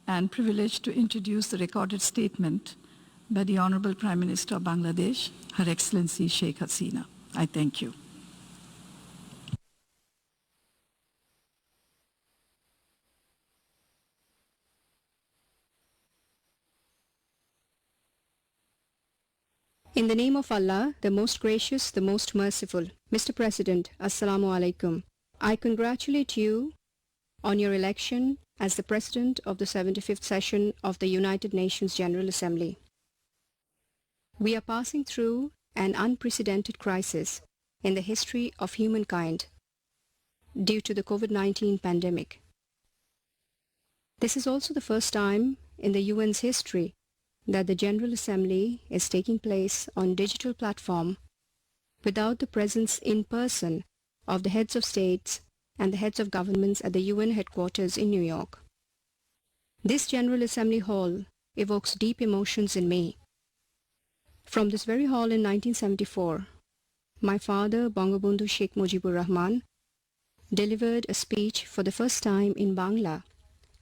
and privileged to introduce the recorded statement by the Honorable Prime Minister of Bangladesh, Her Excellency Sheikh Hasina. I thank you. In the name of Allah, the most gracious, the most merciful. Mr. President, Assalamu alaikum. I congratulate you on your election as the President of the 75th session of the United Nations General Assembly. We are passing through an unprecedented crisis in the history of humankind due to the COVID-19 pandemic. This is also the first time in the UN's history that the General Assembly is taking place on digital platform without the presence in person of the heads of states and the heads of governments at the UN headquarters in New York. This General Assembly hall evokes deep emotions in me. From this very hall in 1974, my father, Bangabandhu Sheikh Mujibur Rahman, delivered a speech for the first time in Bangla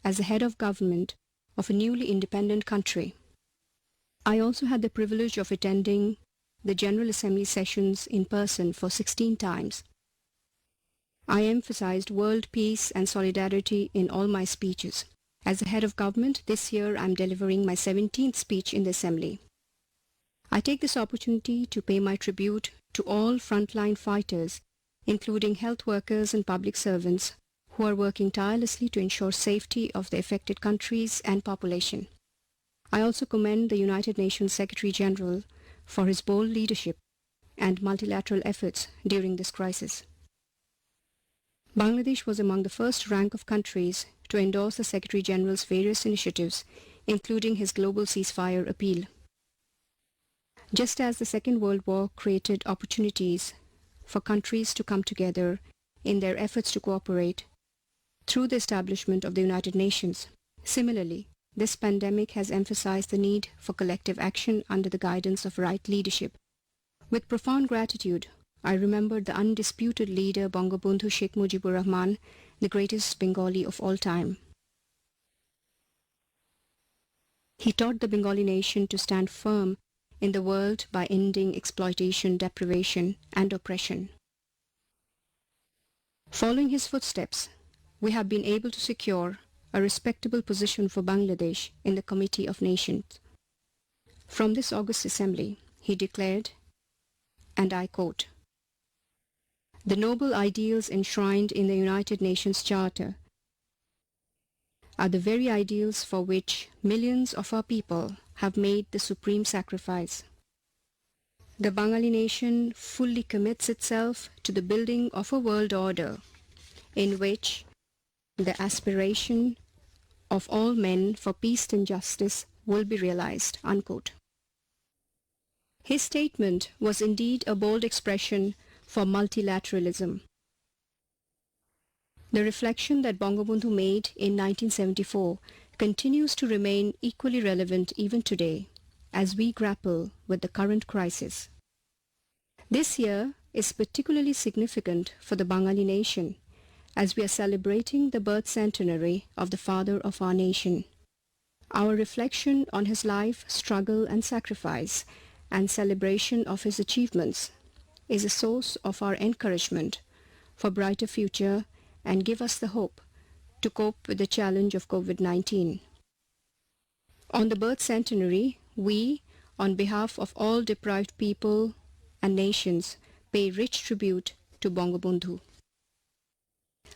as the head of government of a newly independent country. I also had the privilege of attending the General Assembly sessions in person for 16 times. I emphasized world peace and solidarity in all my speeches. As the head of government, this year I am delivering my 17th speech in the Assembly. I take this opportunity to pay my tribute to all frontline fighters, including health workers and public servants, who are working tirelessly to ensure safety of the affected countries and population. I also commend the United Nations Secretary General for his bold leadership and multilateral efforts during this crisis. Bangladesh was among the first rank of countries to endorse the Secretary General's various initiatives, including his global ceasefire appeal. Just as the Second World War created opportunities for countries to come together in their efforts to cooperate through the establishment of the United Nations, similarly, this pandemic has emphasized the need for collective action under the guidance of right leadership. With profound gratitude, I remember the undisputed leader Bangabandhu Sheikh Mujibur Rahman, the greatest Bengali of all time. He taught the Bengali nation to stand firm in the world by ending exploitation, deprivation, and oppression. Following his footsteps, we have been able to secure a respectable position for Bangladesh in the Committee of Nations. From this August Assembly, he declared, and I quote, "The noble ideals enshrined in the United Nations Charter are the very ideals for which millions of our people have made the supreme sacrifice. The Bengali nation fully commits itself to the building of a world order in which the aspiration of all men for peace and justice will be realized." Unquote. His statement was indeed a bold expression for multilateralism. The reflection that Bangabandhu made in 1974 continues to remain equally relevant even today as we grapple with the current crisis. This year is particularly significant for the Bengali nation as we are celebrating the birth centenary of the father of our nation. Our reflection on his life, struggle and sacrifice and celebration of his achievements is a source of our encouragement for a brighter future and give us the hope to cope with the challenge of COVID-19. On the birth centenary, we, on behalf of all deprived people and nations, pay rich tribute to Bangabandhu.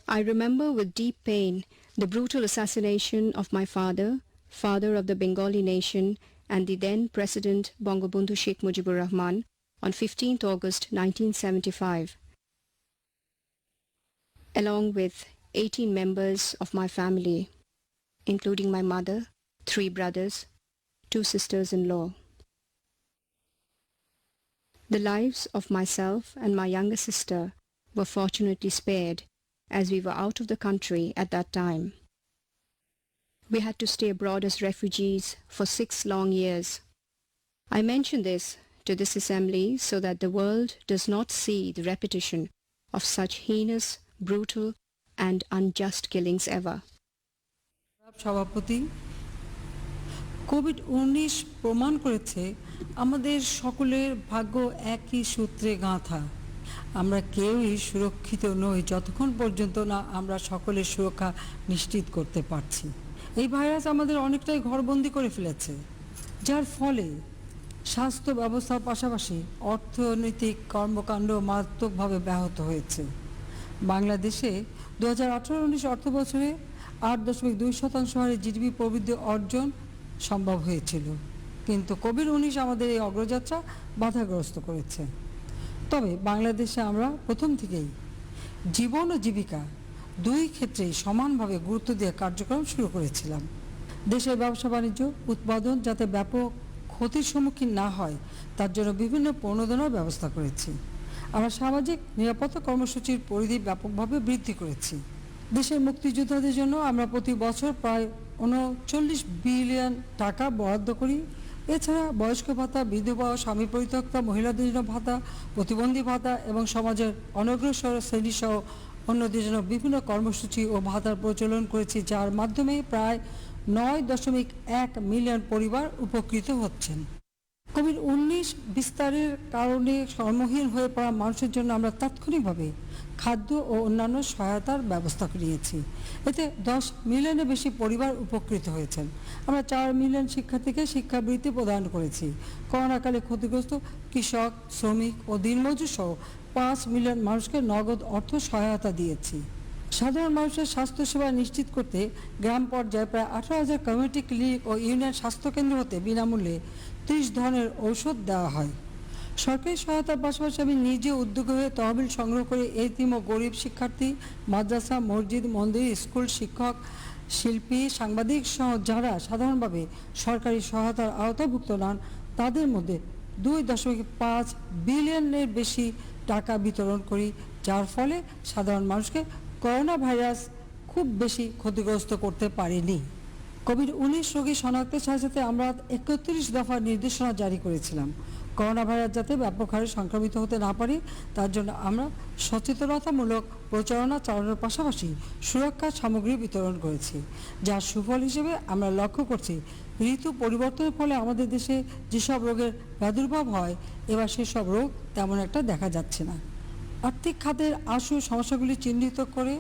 I remember with deep pain the brutal assassination of my father, father of the Bengali nation, and the then President Bangabandhu Sheikh Mujibur Rahman on 15th August 1975, along with 18 members of my family, including my mother, 3 brothers, 2 sisters-in-law. The lives of myself and my younger sister were fortunately spared as we were out of the country at that time. We had to stay abroad as refugees for 6 long years. I mention this to this assembly so that the world does not see the repetition of such heinous, brutal and unjust killings ever. সভাপতি COVID-19 প্রমাণ করেছে আমাদের সকলের ভাগ্য একই সূত্রে গাঁথা। আমরা কেউই সুরক্ষিত নই যতক্ষণ পর্যন্ত না আমরা সকলের সুরক্ষা নিশ্চিত করতে পারছি। এই ভাইরাস আমাদের অনেকটাই ঘরবন্দি করে ফেলেছে, যার ফলে স্বাস্থ্য ব্যবস্থার পাশাপাশি অর্থনৈতিক কর্মকাণ্ড মারাত্মকভাবে ব্যাহত হয়েছে। বাংলাদেশে 2018-19 অর্থবছরে 8.2% হারে জিডিপি প্রবৃদ্ধি অর্জন সম্ভব হয়েছিল, কিন্তু কোভিড-19 আমাদের এই অগ্রযাত্রা বাধাগ্রস্ত করেছে। তবে বাংলাদেশে আমরা প্রথম থেকেই জীবন ও জীবিকা দুই ক্ষেত্রেই সমানভাবে গুরুত্ব দিয়ে কার্যক্রম শুরু করেছিলাম। দেশের ব্যবসা বাণিজ্য উৎপাদন যাতে ব্যাপক ক্ষতির সম্মুখীন না হয় তার জন্য বিভিন্ন প্রণোদনার ব্যবস্থা করেছি। আমরা সামাজিক নিরাপত্তা কর্মসূচির পরিধি ব্যাপকভাবে বৃদ্ধি করেছি। দেশের মুক্তিযোদ্ধাদের জন্য আমরা প্রতি বছর প্রায় 39 বিলিয়ন টাকা বরাদ্দ করি। এছাড়া বয়স্ক ভাতা, বিধবা, স্বামী পরিত্যক্তা, মহিলাদের জন্য ভাতা, প্রতিবন্ধী ভাতা এবং সমাজের অনগ্রসর শ্রেণীসহ অন্যদের জন্য বিভিন্ন কর্মসূচি ও ভাতার প্রচলন করেছি, যার মাধ্যমে প্রায় 9.1 মিলিয়ন পরিবার উপকৃত হচ্ছেন। কোভিড-19 বিস্তারের কারণে কর্মহীন হয়ে পড়া মানুষের জন্য আমরা তাৎক্ষণিকভাবে খাদ্য ও অন্যান্য সহায়তার ব্যবস্থা নিয়েছি। এতে 10 মিলিয়নের বেশি পরিবার উপকৃত হয়েছেন। আমরা 4 মিলিয়ন শিক্ষার্থীকে শিক্ষাবৃত্তি প্রদান করেছি। করোনাকালে ক্ষতিগ্রস্ত কৃষক, শ্রমিক ও দিনমজুর সহ 5 মিলিয়ন মানুষকে নগদ অর্থ সহায়তা দিয়েছি। সাধারণ মানুষের স্বাস্থ্যসেবা নিশ্চিত করতে গ্রাম পর্যায়ে প্রায় 18,000 কমিউনিটি ক্লিনিক ও ইউনিয়ন স্বাস্থ্যকেন্দ্র হতে বিনামূল্যে 30 ধরনের ঔষধ দেওয়া হয়। সরকারি সহায়তার পাশাপাশি আমি নিজে উদ্যোগী হয়ে তহবিল সংগ্রহ করে এতিম ও গরিব শিক্ষার্থী, মাদ্রাসা, মসজিদ, মন্দির, স্কুল, শিক্ষক, শিল্পী, সাংবাদিক সহ যারা সাধারণভাবে সরকারি সহায়তার আওতাভুক্ত নন তাদের মধ্যে 2.5 বিলিয়নের বেশি টাকা বিতরণ করি, যার ফলে সাধারণ মানুষকে করোনা ভাইরাস খুব বেশি ক্ষতিগ্রস্ত করতে পারেনি। কোভিড-19 রোগী শনাক্তের সাথে সাথে আমরা 31 দফার নির্দেশনা জারি করেছিলাম। করোনা ভাইরাস যাতে ব্যাপক হারে সংক্রমিত হতে না পারে তার জন্য আমরা সচেতনতামূলক প্রচারণা চালানোর পাশাপাশি সুরক্ষা সামগ্রী বিতরণ করেছি, যার সুফল হিসেবে আমরা লক্ষ্য করছি ঋতু পরিবর্তনের ফলে আমাদের দেশে যেসব রোগের প্রাদুর্ভাব হয় এবার সেসব রোগ তেমন একটা দেখা যাচ্ছে না। আর্থিক খাতের আশু সমস্যাগুলি চিহ্নিত করে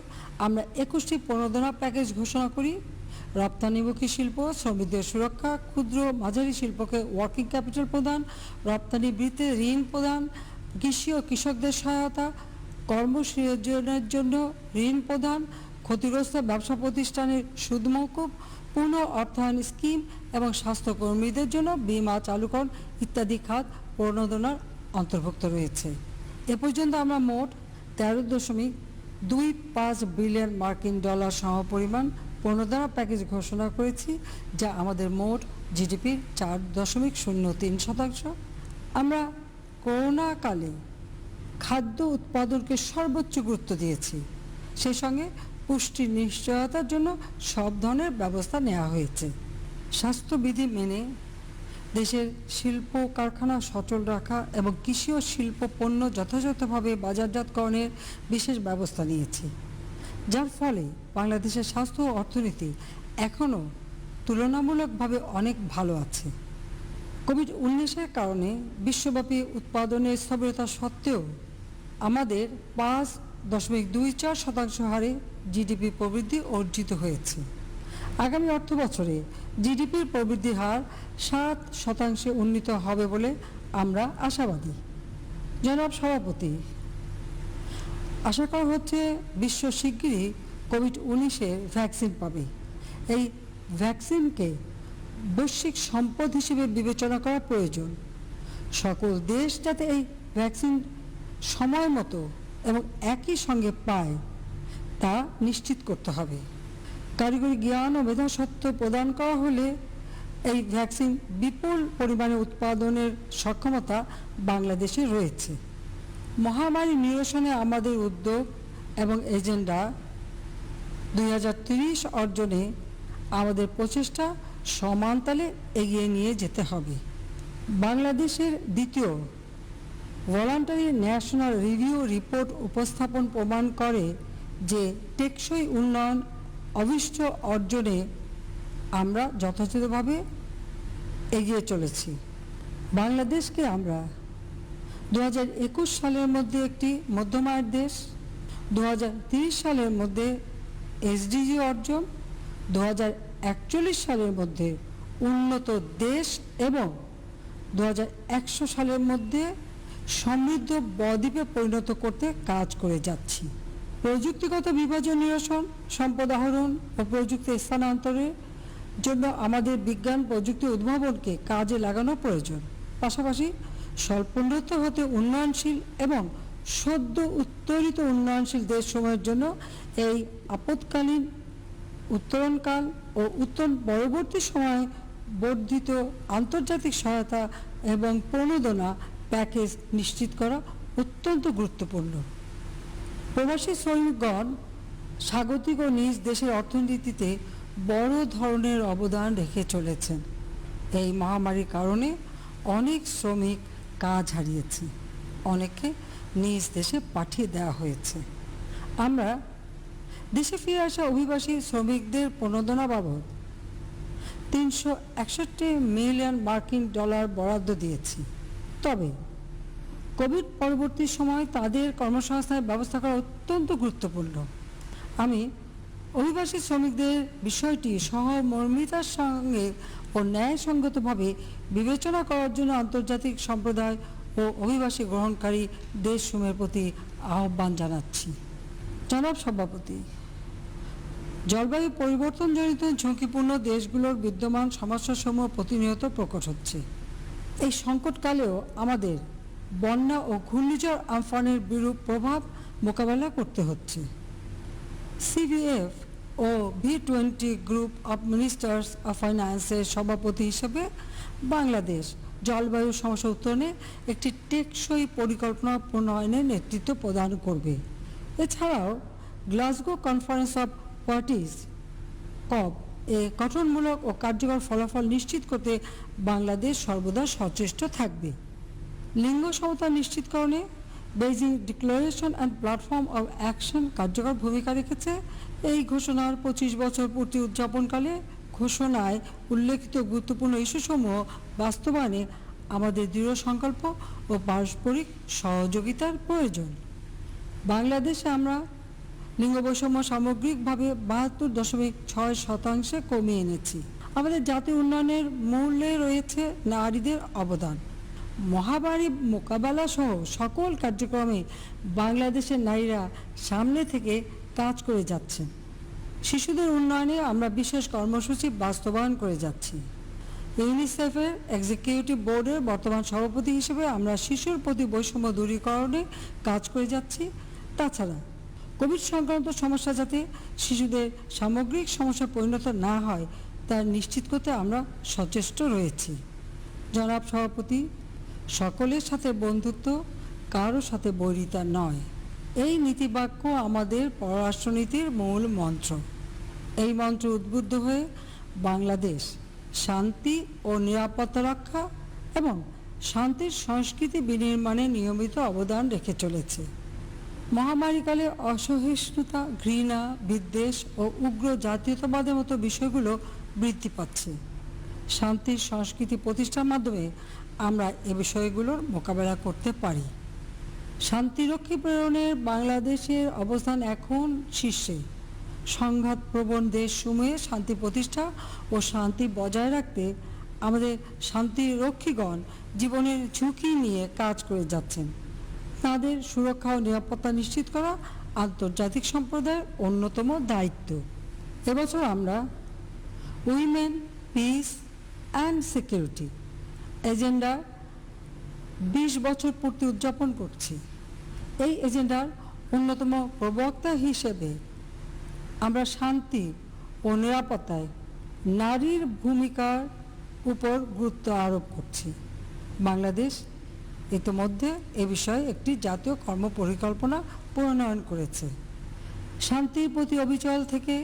আমরা 21টি প্রণোদনা প্যাকেজ ঘোষণা করি। রপ্তানিমুখী শিল্প, শ্রমিকদের সুরক্ষা, ক্ষুদ্র মাঝারি শিল্পকে ওয়ার্কিং ক্যাপিটাল প্রদান, রপ্তানি বৃত্তিতে ঋণ প্রদান, কৃষি ও কৃষকদের সহায়তা, কর্মসৃজনের জন্য ঋণ প্রদান, ক্ষতিগ্রস্ত ব্যবসা প্রতিষ্ঠানের সুদ মওকুফ, পুনঃ অর্থায়ন স্কিম এবং স্বাস্থ্যকর্মীদের জন্য বীমা চালুকরণ ইত্যাদি খাত প্রণোদনার অন্তর্ভুক্ত রয়েছে। এ পর্যন্ত আমরা মোট 13.25 বিলিয়ন মার্কিন ডলার সমপরিমাণ প্রণোদনা প্যাকেজ ঘোষণা করেছি, যা আমাদের মোট জিডিপির 4.03%। আমরা করোনাকালে খাদ্য উৎপাদনকে সর্বোচ্চ গুরুত্ব দিয়েছি। সেই সঙ্গে পুষ্টির নিশ্চয়তার জন্য সব ধরনের ব্যবস্থা নেওয়া হয়েছে। স্বাস্থ্যবিধি মেনে দেশের শিল্প কারখানা সচল রাখা এবং কৃষি ও শিল্প পণ্য যথাযথভাবে বাজারজাতকরণের বিশেষ ব্যবস্থা নিয়েছি, যার ফলে বাংলাদেশের স্বাস্থ্য ও অর্থনীতি এখনও তুলনামূলকভাবে অনেক ভালো আছে। কোভিড-19-এর কারণে বিশ্বব্যাপী উৎপাদনের স্থবিরতা সত্ত্বেও আমাদের 5.24% হারে জিডিপি প্রবৃদ্ধি অর্জিত হয়েছে। আগামী অর্থ বছরে জিডিপির প্রবৃদ্ধির হার 7% উন্নীত হবে বলে আমরা আশাবাদী। জনাব সভাপতি, আশা করা হচ্ছে বিশ্ব শিগগিরই কোভিড-19-এর ভ্যাকসিন পাবে। এই ভ্যাকসিনকে বৈশ্বিক সম্পদ হিসেবে বিবেচনা করা প্রয়োজন। সকল দেশ যাতে এই ভ্যাকসিন সময় মতো এবং একই সঙ্গে পায় তা নিশ্চিত করতে হবে। কারিগরি জ্ঞান ও মেধাস্বত্ব প্রদান করা হলে এই ভ্যাকসিন বিপুল পরিমাণে উৎপাদনের সক্ষমতা বাংলাদেশে রয়েছে। মহামারী নিরসনে আমাদের উদ্যোগ এবং এজেন্ডা 2030 অর্জনে আমাদের প্রচেষ্টা সমান তালে এগিয়ে নিয়ে যেতে হবে। বাংলাদেশের দ্বিতীয় ভলান্টারি ন্যাশনাল রিভিউ রিপোর্ট উপস্থাপন প্রমাণ করে যে টেকসই উন্নয়ন অভিষ্ট অর্জনে আমরা যথাযথভাবে এগিয়ে চলেছি। বাংলাদেশকে আমরা 2021 সালের মধ্যে একটি মধ্যম আয়ের দেশ, 2030 সালের মধ্যে এসডিজি অর্জন, 2041 সালের মধ্যে উন্নত দেশ এবং 2100 সালের মধ্যে সমৃদ্ধ বদ্বীপে পরিণত করতে কাজ করে যাচ্ছি। প্রযুক্তিগত বিভাজন নিরসন, সম্পদ আহরণ ও প্রযুক্তি স্থানান্তরের জন্য আমাদের বিজ্ঞান প্রযুক্তি উদ্ভাবনকে কাজে লাগানো প্রয়োজন। পাশাপাশি স্বল্পোন্নত হতে উন্নয়নশীল এবং সদ্য উত্তরিত উন্নয়নশীল দেশসমূহের জন্য এই আপৎকালীন উত্তরণকাল ও উত্তরণ পরবর্তী সময়ে বর্ধিত আন্তর্জাতিক সহায়তা এবং প্রণোদনা প্যাকেজ নিশ্চিত করা অত্যন্ত গুরুত্বপূর্ণ। প্রবাসী শ্রমিকগণ স্বাগতিক ও নিজ দেশের অর্থনীতিতে বড় ধরনের অবদান রেখে চলেছেন। এই মহামারীর কারণে অনেক শ্রমিক কাজ হারিয়েছে, অনেককে নিজ দেশে পাঠিয়ে দেওয়া হয়েছে। আমরা দেশে ফিরে আসা অভিবাসী শ্রমিকদের প্রণোদনা বাবদ 361 মিলিয়ন মার্কিন ডলার বরাদ্দ দিয়েছি। তবে কোভিড পরবর্তী সময় তাদের কর্মসংস্থানের ব্যবস্থা করা অত্যন্ত গুরুত্বপূর্ণ। আমি অভিবাসী শ্রমিকদের বিষয়টি সহমর্মিতার সঙ্গে ও ন্যায়সঙ্গতভাবে বিবেচনা করার জন্য আন্তর্জাতিক সম্প্রদায় ও অভিবাসী গ্রহণকারী দেশসমূহের প্রতি আহ্বান জানাচ্ছি। জনাব সভাপতি, জলবায়ু পরিবর্তনজনিত ঝুঁকিপূর্ণ দেশগুলোর বিদ্যমান সমস্যাসমূহ প্রতিনিয়ত প্রকট হচ্ছে। এই সংকটকালেও আমাদের বন্যা ও ঘূর্ণিঝড় আমফানের বিরূপ প্রভাব মোকাবেলা করতে হচ্ছে। সিভিএফ ও V20 group of ministers of ফাইন্যান্সের সভাপতি হিসেবে বাংলাদেশ জলবায়ু সমস্যা উত্তরণে একটি টেকসই পরিকল্পনা প্রণয়নের নেতৃত্ব প্রদান করবে। এছাড়াও গ্লাসগো কনফারেন্স অফ পার্টিস কপ এ গঠনমূলক ও কার্যকর ফলাফল নিশ্চিত করতে বাংলাদেশ সর্বদা সচেষ্ট থাকবে। লিঙ্গ সমতা নিশ্চিতকরণে Beijing declaration and platform of action কার্যকর ভূমিকা রেখেছে। এই ঘোষণার 25 বছর পূর্তি উদযাপনকালে ঘোষণায় উল্লেখিত গুরুত্বপূর্ণ ইস্যুসমূহ বাস্তবায়নে আমাদের দৃঢ় সংকল্প ও পারস্পরিক সহযোগিতার প্রয়োজন। বাংলাদেশে আমরা লিঙ্গ বৈষম্য সামগ্রিকভাবে 72.6% কমিয়ে এনেছি। আমাদের জাতীয় উন্নয়নের মূলে রয়েছে নারীদের অবদান। মহামারী মোকাবেলা সহ সকল কার্যক্রমে বাংলাদেশের নারীরা সামনে থেকে কাজ করে যাচ্ছেন। শিশুদের উন্নয়নে আমরা বিশেষ কর্মসূচি বাস্তবায়ন করে যাচ্ছি। ইউনিসেফের এক্সিকিউটিভ বোর্ডের বর্তমান সভাপতি হিসেবে আমরা শিশুর প্রতি বৈষম্য দূরীকরণে কাজ করে যাচ্ছি। তাছাড়া কোভিড সংক্রান্ত সমস্যা যাতে শিশুদের সামগ্রিক সমস্যা পরিণত না হয় তা নিশ্চিত করতে আমরা সচেষ্ট রয়েছি। জনাব সভাপতি, সকলের সাথে বন্ধুত্ব, কারো সাথে বৈরিতা নয়, এই নীতিবাক্য আমাদের পররাষ্ট্রনীতির মূল মন্ত্র। এই মন্ত্রে উদ্বুদ্ধ হয়ে বাংলাদেশ শান্তি ও নিরাপত্তা রক্ষা এবং শান্তির সংস্কৃতি বিনির্মাণে নিয়মিত অবদান রেখে চলেছে। মহামারীকালে অসহিষ্ণুতা, ঘৃণা, বিদ্বেষ ও উগ্র জাতীয়তাবাদের মতো বিষয়গুলো বৃদ্ধি পাচ্ছে। শান্তির সংস্কৃতি প্রতিষ্ঠার মাধ্যমে আমরা এ বিষয়গুলোর মোকাবেলা করতে পারি। শান্তিরক্ষী প্রেরণের বাংলাদেশের অবস্থান এখন শীর্ষে। সংঘাতপ্রবণ দেশসমূহে শান্তি প্রতিষ্ঠা ও শান্তি বজায় রাখতে আমাদের শান্তিরক্ষীগণ জীবনের ঝুঁকি নিয়ে কাজ করে যাচ্ছেন। তাদের সুরক্ষা ও নিরাপত্তা নিশ্চিত করা আন্তর্জাতিক সম্প্রদায়ের অন্যতম দায়িত্ব। এবছর আমরা women, piece and security agenda 20 বছর পূর্তি উদযাপন করছি। এই এজেন্ডার অন্যতম প্রবক্তা হিসেবে আমরা শান্তি ও নিরাপত্তায় নারীর ভূমিকার উপর গুরুত্ব আরোপ করছি। বাংলাদেশ ইতিমধ্যে এ বিষয়ে একটি জাতীয় কর্মপরিকল্পনা প্রণয়ন করেছে। শান্তির প্রতি অবিচল থেকে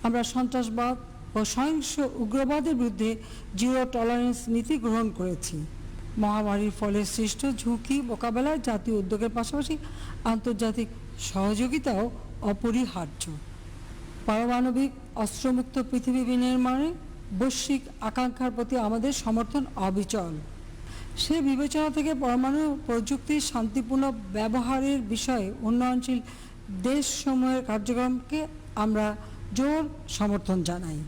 আমরা সন্ত্রাসবাদ ও সহিংস উগ্রবাদের বিরুদ্ধে জিরো টলারেন্স নীতি গ্রহণ করেছি। মহামারীর ফলে সৃষ্ট ঝুঁকি মোকাবেলায় জাতীয় উদ্যোগের পাশাপাশি আন্তর্জাতিক সহযোগিতাও অপরিহার্য। পারমাণবিক অস্ত্রমুক্ত পৃথিবী বিনির্মাণে বৈশ্বিক আকাঙ্ক্ষার প্রতি আমাদের সমর্থন অবিচল। সে বিবেচনা থেকে পরমাণু প্রযুক্তির শান্তিপূর্ণ ব্যবহারের বিষয়ে উন্নয়নশীল দেশসমূহের কার্যক্রমকে আমরা জোর সমর্থন জানাই।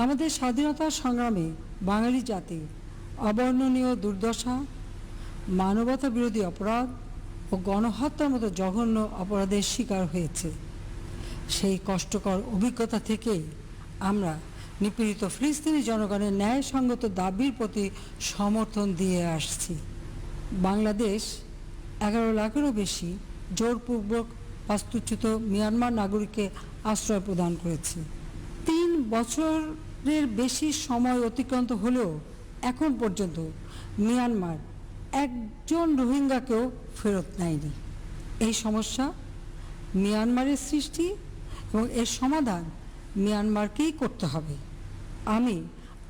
আমাদের স্বাধীনতা সংগ্রামে বাঙালি জাতি অবর্ণনীয় দুর্দশা, মানবতা বিরোধী অপরাধ ও গণহত্যার মতো জঘন্য অপরাধের শিকার হয়েছে। সেই কষ্টকর অভিজ্ঞতা থেকেই আমরা নিপীড়িত ফিলিস্তিনি জনগণের ন্যায়সঙ্গত দাবির প্রতি সমর্থন দিয়ে আসছি। বাংলাদেশ 11 লাখেরও বেশি জোরপূর্বক বাস্তুচ্যুত মিয়ানমার নাগরিককে আশ্রয় প্রদান করেছে। 3 বছরের বেশি সময় অতিক্রান্ত হলেও এখন পর্যন্ত মিয়ানমার একজন রোহিঙ্গাকেও ফেরত নেয়নি। এই সমস্যা মিয়ানমারের সৃষ্টি এবং এর সমাধান মিয়ানমারকেই করতে হবে। আমি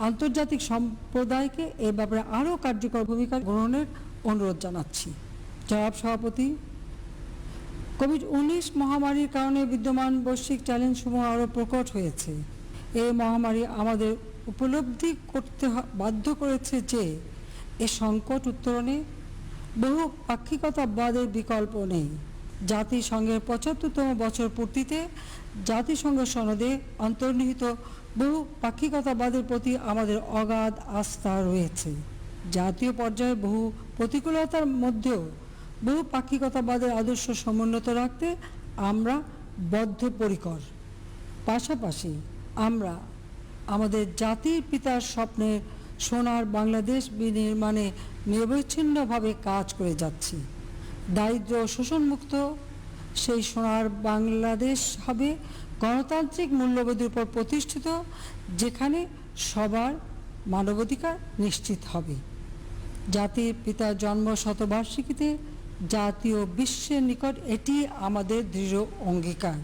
আন্তর্জাতিক সম্প্রদায়কে এ ব্যাপারে আরও কার্যকর ভূমিকা গ্রহণের অনুরোধ জানাচ্ছি। জনাব সভাপতি, কোভিড-19 মহামারীর কারণে বিদ্যমান বৈশ্বিক চ্যালেঞ্জসমূহ আরও প্রকট হয়েছে। এই মহামারী আমাদের উপলব্ধি করতে বাধ্য করেছে যে এ সংকট উত্তরণে বহু পাক্ষিকতাবাদের বিকল্প নেই। জাতিসংঘের 75তম বছর পূর্তিতে জাতিসংঘ সনদে অন্তর্নিহিত বহু পাক্ষিকতাবাদের প্রতি আমাদের অগাধ আস্থা রয়েছে। জাতীয় পর্যায়ে বহু প্রতিকূলতার মধ্যেও বহু পাক্ষিকতাবাদের আদর্শ সমুন্নত রাখতে আমরা বদ্ধপরিকর। পাশাপাশি আমরা আমাদের জাতির পিতার স্বপ্নের সোনার বাংলাদেশ বিনির্মাণে নিরবচ্ছিন্নভাবে কাজ করে যাচ্ছি। দারিদ্র্য ও শোষণমুক্ত সেই সোনার বাংলাদেশ হবে গণতান্ত্রিক মূল্যবোধের উপর প্রতিষ্ঠিত, যেখানে সবার মানবাধিকার নিশ্চিত হবে। জাতির পিতার জন্ম শতবার্ষিকীতে জাতীয় বিশ্বের নিকট এটি আমাদের দৃঢ় অঙ্গীকার।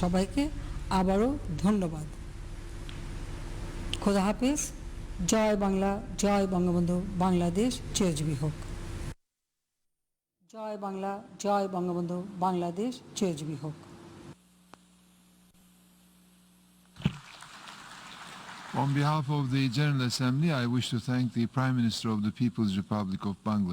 সবাইকে আবারও ধন্যবাদ। খোদা হাফেজ। জয় বাংলা, জয় বঙ্গবন্ধু, বাংলাদেশ চিরজীবী হোক। জয় বাংলা, জয় বঙ্গবন্ধু, বাংলাদেশ চিরজীবী হোক। On behalf of the General Assembly, I wish to thank the Prime Minister of the People's Republic of Bangladesh.